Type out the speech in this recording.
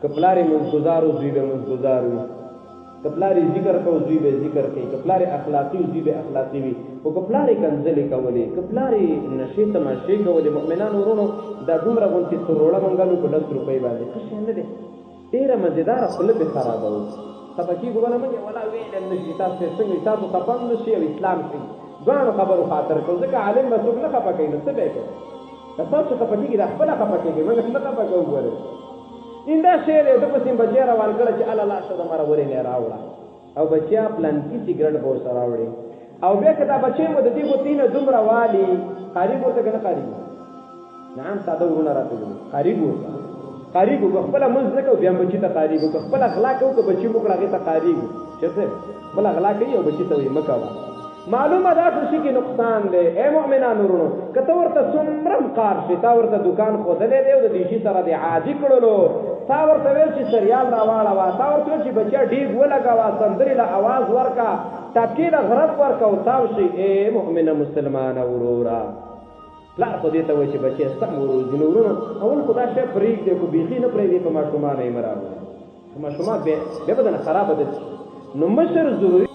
که پلار یې مونځګزار و زوی به مونځګزار وي، که پلار یې ذکر کو زوی به ذکر کوي، که پلار یې اخلاقي و زوی به اخلاقي وي. خو که پلار یې کنځلې کولې، که پلار یې نشې تماشې کولې، مؤمنانو ورونو دا دومره غونتې سروړه منګلو په 10 روپۍ باندې ښه شی نه دی، ډېره مزېداره خوله پې خرابوو. خفه کېږو به نه موږ ولا ویلی نه شي تاسو څنګه تاسو خفه هم نه شي او اسلام ښي دواړو خبرو خاطر کوو، ځکه عالم به څوک نه خفه کوي نو څه به یې کوي. که تاسو خفه کېږي دا خپله خفه کېږي، موږ نه خفه کوو. ګورئ ایندا شی دی، ده پسې بچی روان کړه چې اله لاشه د مره ورې نه راوړه او بچیا پلنکي سګرټ به ورسره راوړي او بیا که دا بچی مو د دې ګوتې نه دومره والي قاریګ ورته که نه قاریګ نعم ساده ورونه راته وایي قاریګ ورته قاریګ که خپله مونځ نه کوو بیا هم بچي ته قاریګ که خپله غلا کوو که بچي موږ کړه هغې ته قاریګ چېرته خپله غلا کوي او بچي ته وایي مه کوه. معلومه دا څه شي کې نقصان دی. ای مؤمنانو ورونو که ته ورته څومره هم کار شي، تا ورته دکان ښودلی دی او د دې شي سره دې عادي کړلو، تا ورته ویل چې سریال راواړوه، تا ورته ویل چې بچیا ډېګ ولګوه، سندرې له اواز ورکه، ټپکې له غرب ورکه او تاو شي. ای مؤمنه مسلمانه وروره پلار خو دې ته وایي چې بچی سم وروځي. نو ورونو اول خو دا شی پرېږدې، خو بیخي نه پرېږدې په ماشومانو یې مه راوړئ، په ماشومان بیا به دنه خرابه ده. نو مشر ضروري